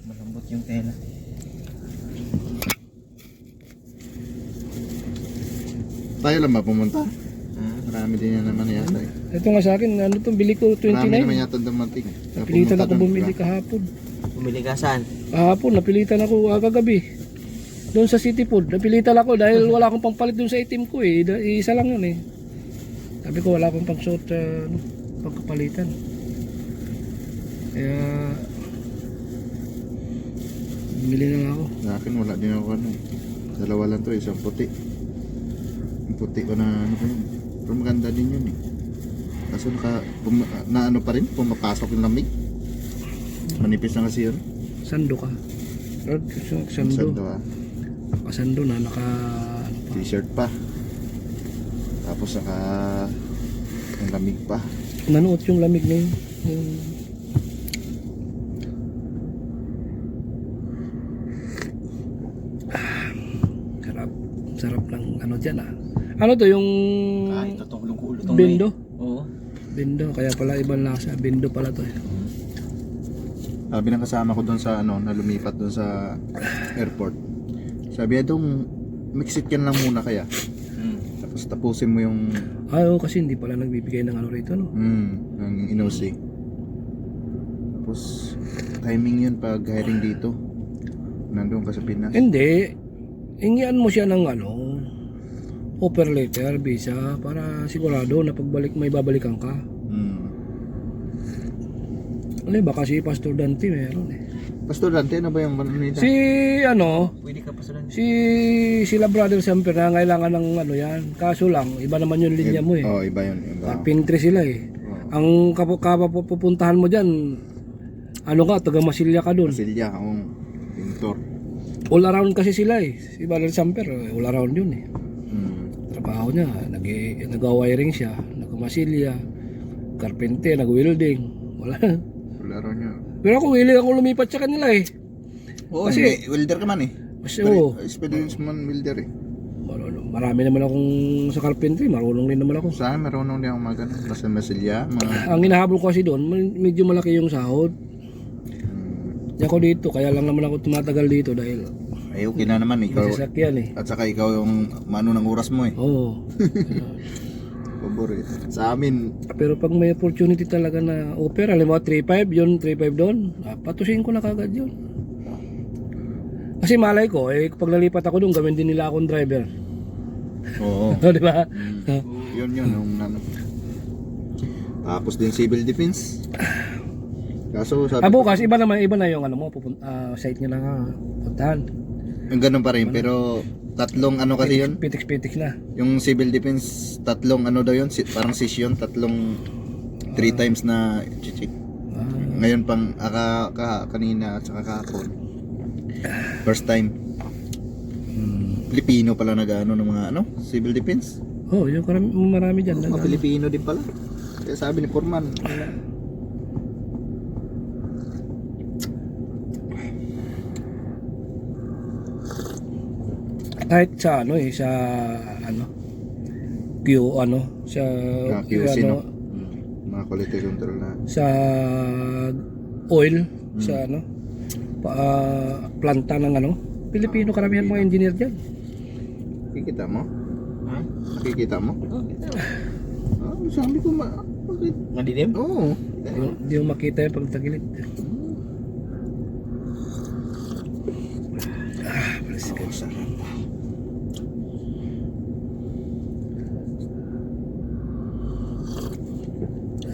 Malambot yung tela. Tayo lang ba pumunta? Marami din yan naman yata eh. Ito nga sa akin, ano to, bili ko Marami naman 29. yata dumating. Napilitan ako Pumunta doon, bumili diba? kahapon. Bumili ka saan? Kahapon, napilitan ako kagabi. Doon sa City Food, napilitan ako dahil wala akong pampalit doon sa itim ko eh. Isa lang yun eh. Sabi ko wala akong pangsuot pagkapalitan. Kaya bumili na lang ako. Sa akin wala din ako ano. Dalawa lang to, isang puti. Yung puti ko na ano ko yun. Pero maganda din yun eh. Kaso na ano pa rin, pumapasok yung lamig. Manipis na kasi yun. Sando ka. Sando. Sando ah. Kasando na naka ano pa. T-shirt pa. Tapos saka ang lamig pa. Nanuot yung lamig na yun. Yung sarap. Sarap ng ano dyan ah. Ano to yung Ito tong lutong Bindo? Oo. Bindo, kaya pala ibang lasa. Bindo pala to eh. Sabi ng kasama ko doon sa ano, na lumipat doon sa airport. Sabi niya doon, mix-it ka lang muna kaya. Tapos tapusin mo yung Oo, kasi hindi pala nagbibigay ng ano rito no. ng inosi. Tapos timing yun pag hiring dito. Nandun ka sa Pinas. Hindi. Hingian mo siya ng ano, offer letter, visa, para sigurado na pagbalik may babalikan ka. Ano baka si Pastor Dante meron eh. Pastor Dante, ano ba yung manunita? Si ano, Pwede ka pa sa lang. sila Brother Samper na kailangan ng ano yan. Kaso lang, iba naman yung linya mo eh. Oo, iba yun. Iba. Carpentry sila eh. Oo. Ang pupuntahan mo dyan, ano ka, taga Masilya ka dun. Silya, akong pintor. All around kasi sila eh. Si Brother Samper, all around yun eh. Trabaho niya, nag-wiring siya, nag-Masilya, carpenter, nag-welding. Wala. Laro niya. Pero ako willing ako lumipat sa kanila eh. Oo, Kasi- welder ka man eh. Kasi oo, Experience man welder eh. marami naman akong sa carpentry, marunong din naman ako. Sa akin, marunong din ako magano. Basta masilya, Ang hinahabol ko kasi doon, medyo malaki yung sahod. Diyan ko dito, kaya lang naman ako tumatagal dito dahil ay okay na naman ikaw. may sasakyan eh. At saka ikaw yung mano ng oras mo eh. Oo. Paborito. Sa amin, Pero pag may opportunity talaga na offer, alam mo 3.5 yun, 3.5 doon, patusin ko na kagad yun. Kasi malay ko, eh, pag nalipat ako doon, gawin din nila akong driver. oo. Di ba? Yun yung ano. Tapos din civil defense. Kaso sabi Bukas, iba na yung ano mo, site nyo na puntahan. yung ganun pa rin, pero tatlong ano kasi yun. Pitik-pitik na. Yung civil defense, tatlong ano daw yun, parang session, tatlong 3 times na chichik. Ngayon pang kanina at saka kahapon. First time. Pilipino pala nag-ano ng mga ano, civil defense. Oh, yung marami dyan. Mga Pilipino din pala. Kaya sabi ni Foreman, Kahit sa ano eh, sa ano, sa QC ano, no? Mga quality control na. sa oil, sa ano, planta ng ano, Pilipino karamihan mga engineer dyan. Nakikita mo? Ha? Nakikita mo? Sabi ko bakit? Madilim? Oo. Hindi mo makita yung pagtagilid. Oo, sarap.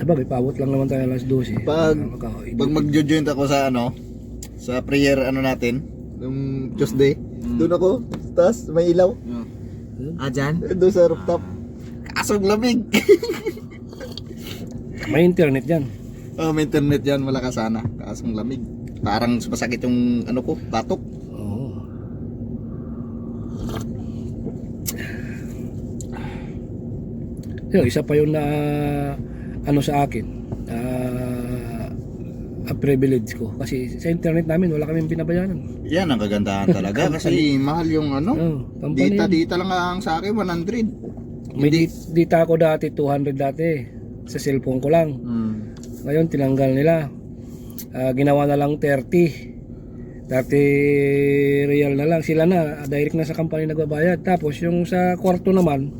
Sabagay, paabot lang naman tayo alas 12. Pag mag-joint ako sa ano, sa prayer ano natin, yung Tuesday, doon ako, taas may ilaw, Dyan? doon sa rooftop. Kasong lamig. May internet dyan. Oh, may internet yan, malakas sana. Kasong lamig. Parang masakit yung ano ko, batok. Oo. Yung isa pa yun na ano sa akin, a privilege ko. Kasi sa internet namin wala kaming binabayaran. Yan ang kagandahan talaga kasi mahal yung ano. Company yan. Dita lang ang sa akin 100. May data ako dati 200 dati sa cellphone ko lang. Ngayon tinanggal nila. Ginawa na lang 30. 30 real na lang. Sila na, direct na sa company nagbabayad. Tapos yung sa kwarto naman,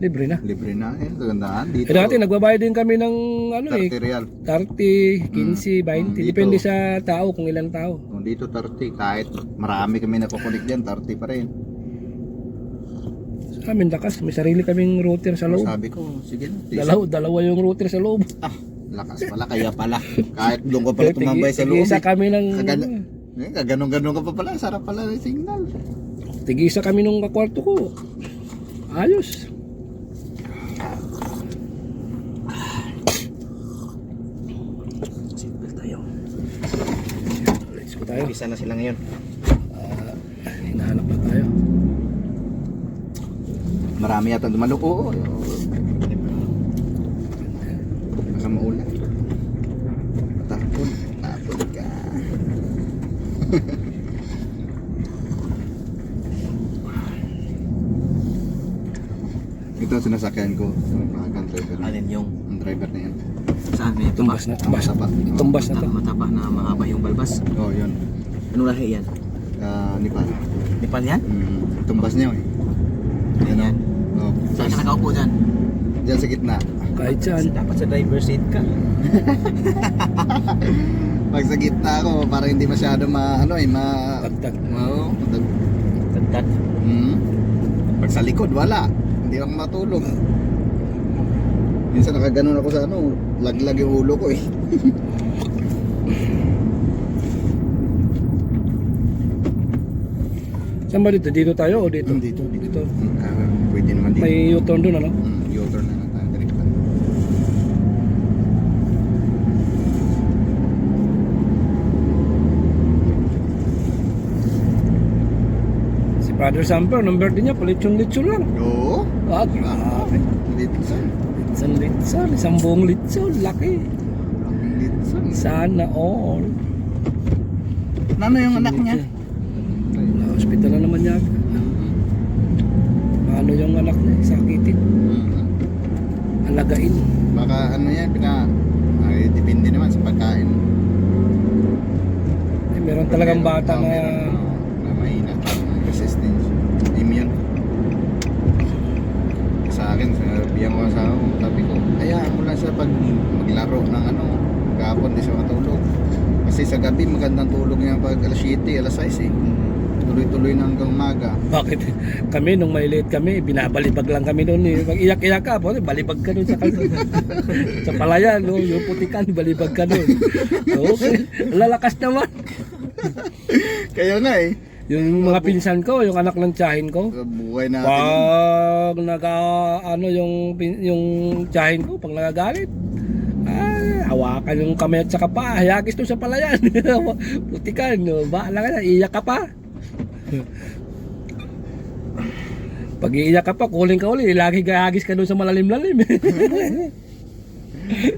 libre na. Libre na eh. Kagandahan. Dito, Dati nagbabayad din kami ng ano 30 real. 30, 15, 20. Dito. Depende sa tao, kung ilang tao. Dito 30. Kahit marami kami nakukulik dyan, 30 pa rin. Sa amin, lakas. May sarili kaming router sa loob. Sabi ko, sige na. Dalawa yung router sa loob. Ah, lakas pala. Kaya pala. Kahit doon ka pala tumambay sa loob. Tigisa kami ng... Kaganon-ganon ka pa pala. Sarap pala ng signal. Tigisa kami nung kwarto ko. Ayos. Seatbelt tayo. Let's go tayo. Umpisa na sila ngayon. Hinahanap na tayo. Marami yata dumalok. Oo. Baka maulan. Tapon. Tapon ka. Ito ang sinasakyan ko. Ang driver. Alin yung Ang driver na yan. saan may Tumbas na. Tumbas na. Mataba. Tumbas na to. Mataba na mahaba yung balbas. Oo, yun. Anong lahi yan? Nepal. Nepal yan? Tumbas niya eh. Yan Yan. o. Oh, Saan ka nakaupo dyan? Diyan sa gitna. Kahit saan. Dapat sa driver seat ka. Pag sa gitna ako, para hindi masyado Tagtag. Oo. Tagtag. Pag sa likod, wala. Hindi ako matulog. Minsan nakaganon ako sa laglag yung ulo ko eh. Saan ba dito? Dito tayo o dito? Dito. Dito. Pwede naman dito. May U-turn doon, ano? U-turn na lang tayo. Direct lang. Si Brother Samper, nung birthday niya, palitsyon-litsyon lang. Oo. Ah, grabe. Litson. Litson-litson. Isang buong litson. Laki. Litson. Sana all. Ano yung anak niya? Na-hospital na naman niya. Ano yung anak niya? Sakitin. Alagain. Baka yan, depende naman sa pagkain. Meron talagang bata na... na mahina, resistance, immune. Sa akin, sabihan ko sa sabi ko, hayaan mo lang siya pag maglaro ng gapon, di siya matulog. Kasi sa gabi, magandang tulog niya pag alas 7, alas 6 eh. Tuloy-tuloy na hanggang umaga. Bakit? Kami, nung maliit kami, binabalibag lang kami noon eh. Pag iyak-iyak ka, balibag ka doon sa palayan, no? Yung putikan, balibag ka doon. Okay, lalakas naman. Kaya nga eh. Yung mga pinsan ko, yung anak ng tiyahin ko, Sa buhay natin. pag yung tiyahin ko, pag nagagalit, hawakan yung kamay at saka pa, hayagis doon sa palayan. Putikan, no? Baala ka na, iyak ka pa. Pag iiyak ka pa, kuling ka uli, lagi gahagis ka doon sa malalim-lalim.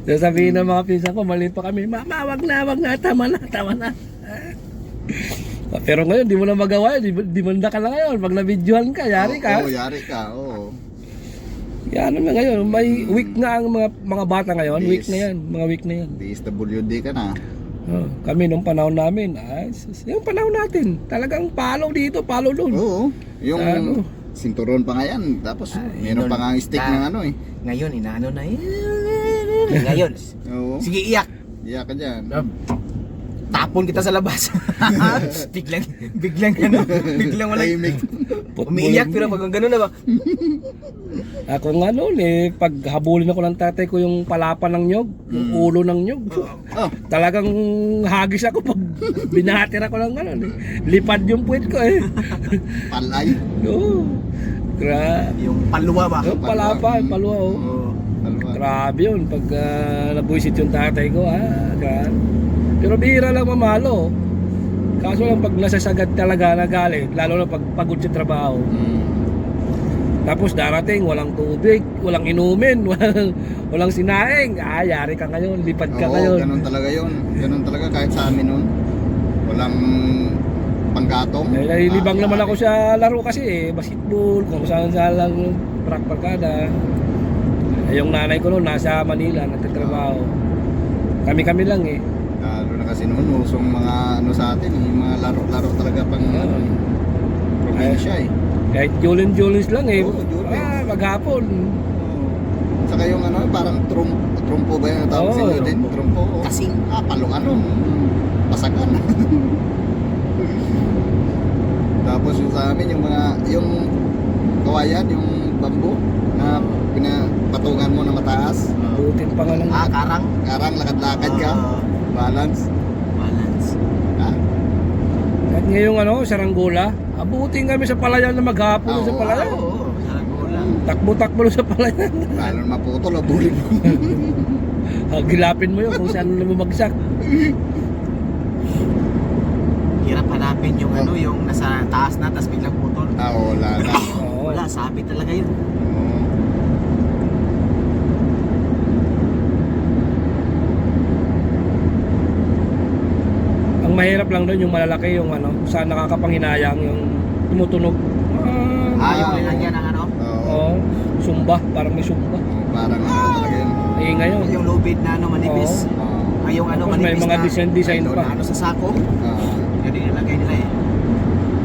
Sasabihin ng mga pinsan ko, maliit pa kami, Mama, wag na, tama na. Pero ngayon, di mo na magawa yun, di manda ka na ngayon. Pag na-videohan ka, yari ka. Oo, yari ka, oo. Yan na ngayon, may week na ang mga bata ngayon, Yes. week na yan, mga week na yan. DSWD ka na. Kami nung panahon namin, yung panahon natin, talagang palo dito, palo doon. Oo. Yung Ano? sinturon pa nga yan. Tapos meron yun. pa nga ang stick ng Ngayon, inaano na Ngayon, Oo. sige iyak. Iyak ka dyan. Tapon kita sa labas. biglang walang Tahimik. umiiyak pero pag gano'n na ba? Ako nga noon pag habulin ako ng tatay ko yung palapan ng nyog, yung ulo ng nyog. Oh. Talagang hagis ako pag binahatir ako ng gano'n Lipad yung puwet ko Palay. Oo. Yung paluwa ba? Yung palapan, paluwa oh. Oo. Palwa. Grabe yun pag nabuisit yung tatay ko grabe. Pero bihira lang mamalo. Kaso lang pag nasasagad talaga na galit, lalo na pag pagod sa trabaho. Tapos darating, walang tubig, walang inumin, walang sinaing. Yari ka ngayon, lipad ka Oo, ngayon. ganun talaga yun. Ganun talaga kahit sa amin nun. Walang panggatong. Nalilibang naman ako sa laro kasi basketball, kung saan lang prakada. Yung nanay ko noon nasa Manila, nagtatrabaho. Kami lang Lalo na kasi noon, usong mga ano sa atin, yung mga laro-laro talaga pang probinsya eh. Kahit Julin-Julins lang eh. Oo, Julins. Maghapon. Saka yung ano, parang trumpo ba yung tawag Oo, sa inyo din? Trumpo. Kasing. Palong ano, pasagan. Tapos yung sa amin, yung kawayan, yung bambu na pinapatungan mo na mataas. Butin pa nga lang. Karang. Karang, lakad-lakad ka. Balance. Balance. Ah, At ngayong saranggola, abutin kami sa palayan na maghapon Oo. sa palayan. Oo, saranggola. Takbo-takbo lang sa palayan. lalo na maputol, abulin mo. Gilapin mo yun kung saan na bumagsak. Hirap hanapin yung ano, yung nasa taas na, tapos biglang putol. Wala na. Oo. Wala, sabit talaga yun. Oo. Ang mahirap lang doon yung malalaki, yung saan nakakapanghinayang, yung tumutunog. Yung nilagyan ng ano, Oo. Sumba, parang may sumba. Parang ano talaga yun. Eh ngayon. yung lubid na ano, manipis. Yung ano, Tapos may manipis mga na, design ano, pa. na ano sa sako. Yun yung nilagay nila eh.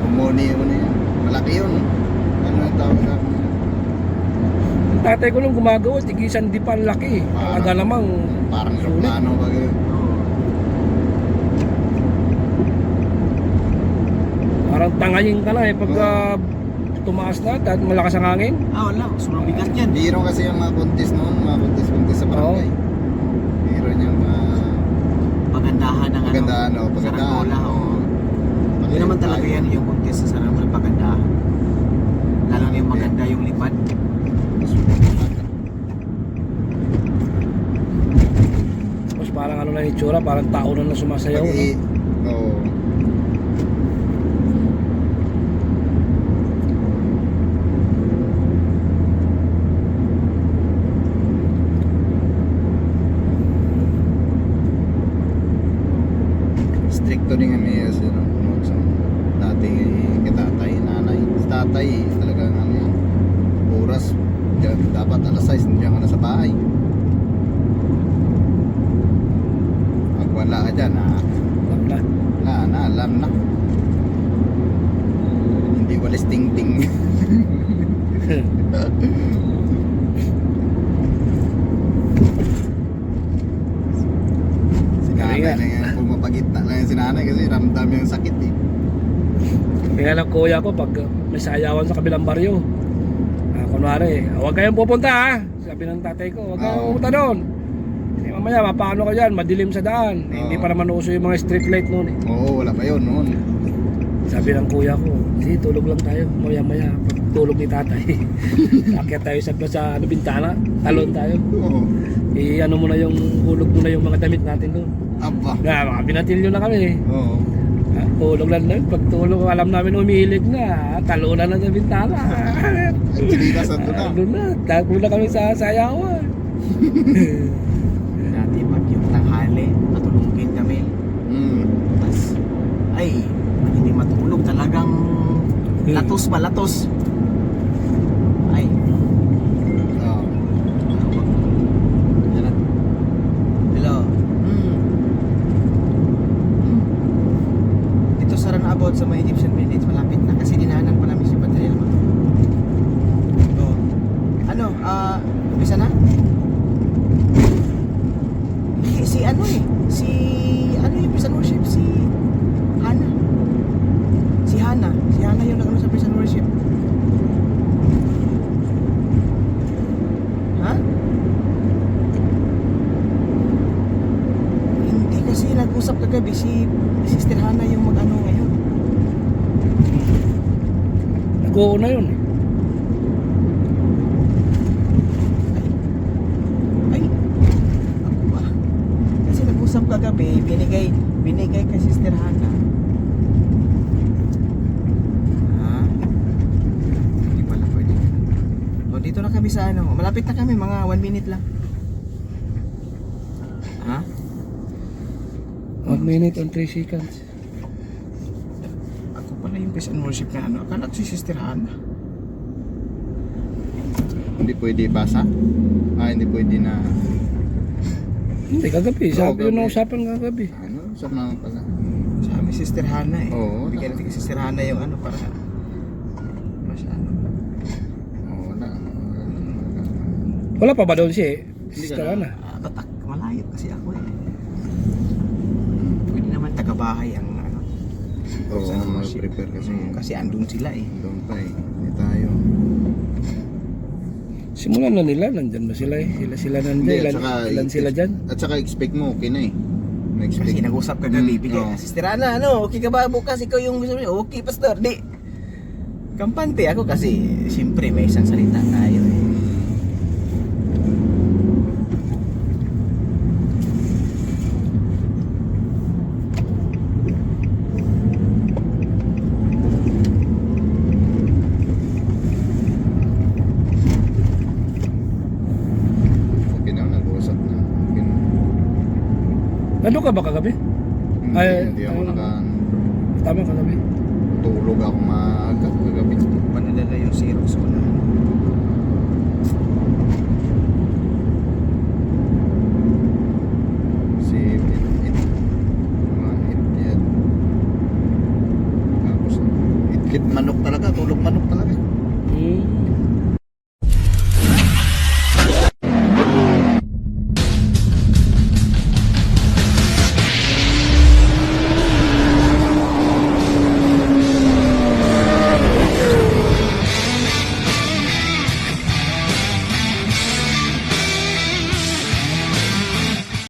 Umoni yun eh. Malaki yun. Ano yung tawag sa akin? Ang tatay ko nung gumagawa, tigisan di pa ang laki. Talaga namang Parang sulit. aeroplano ba ganun. Parang tangayin ka na eh pag tumaas na at malakas ang hangin. Wala, sobrang bigat yan. Biro kasi yung mga buntis noon, mga buntis sa barangay. Biro niya mga Pagandahan ng pagandaan o pagandaan. saranggola. Yun naman talaga yan, yung contest sa saranggola, pagandahan. Lalo na yung maganda yung lipad. Tapos parang na itsura, parang tao na sumasayaw. Oo. Stricto din kami kasi sa dating katatay, nanay. Sa tatay, talagang ano yan. Oras, dapat alas 6, nandiyan ka na sa bahay. Pag wala ka dyan, alam na. Hindi walis ting-ting. Si nanay Kaya na yan, pumapagitna lang yung si nanay kasi ramdam yung sakit eh. Kaya lang kuya ko pag may sayawan sa kabilang baryo. Kunwari, huwag kayong pupunta ha. Sabi ng tatay ko, huwag kayong pupunta doon. Eh, mamaya, paano ka dyan? Madilim sa daan. Eh, hindi pa naman uso yung mga street light noon eh. Oo, wala pa yun noon. Sabi ng kuya ko, sige, tulog lang tayo. Maya-maya, pag tulog ni tatay. Akyat tayo sa bintana, talon tayo. Oo. Ano mo na yung, hulog mo na yung mga damit natin doon. Aba. Mga binatilyo na kami. Oo. Tulog lang namin. Pag tulog, alam namin umihilig na. Talunan na sa bintana. Chinilas ando na. Doon na. Tago na kami sa sayawan. Dati pag yung tanghali, matulungin kami. Tapos, hindi matulog. Talagang latos pa, latos. Ay, Oo. yan na. Hello. Dito sa runabout sa mga Egyptian Village, malapit na kasi dinahanan pa namin si Padre naman. Umpisa na? Si yung prison worship, si Hana. Si Hana yung nagano sa prison worship. Ha? Hindi kasi nag-usap kagabi si Sister Hana yung mag-ano ngayon. Nag-uuna yun. Ako ba? Kasi nag-usap kagabi, binigay kay Sister Hana. Hindi pala pwede. Dito na kami sa malapit na kami, mga 1 minute lang. 1 minute and 3 seconds. Ako pala yung praise and worship na akala ko si Sister Hana. Hindi pwede basa? Hindi pwede na Hindi, kagabi. Oo, Sabi yun gabi. na usapan kagabi. Saan naman pala? Sa amin, Sister Hana eh. Oo. Bigyan natin kay Sister Hana yung ano para mas ano. Oo na. Wala pa ba doon siya eh? Hindi Sister ka Ana. Tatak, malayo kasi ako eh. Pwede naman taga-bahay ang ano. Oo, Sa mag-prepare kasi. Kasi andun sila eh. Doon pa eh. Hindi tayo. Simulan na nila, nandyan ba sila eh? Sila nandyan, ilan sila dyan? At saka expect mo, okay na eh. Kasi nag-usap kagabi, bigay. oo. Sister Ana, ano, okay ka ba bukas? Ikaw yung gusto mo. Okay, pastor. Di. Kampante ako kasi, siyempre, may isang salita tayo eh. Okay na, nag-uusap na. Okay na. Ano ka ba kagabi? Hindi, Ay, hindi ako ano? nakatulog Tama kagabi. ako maaga kagabi. Panadala yung Xerox ko na.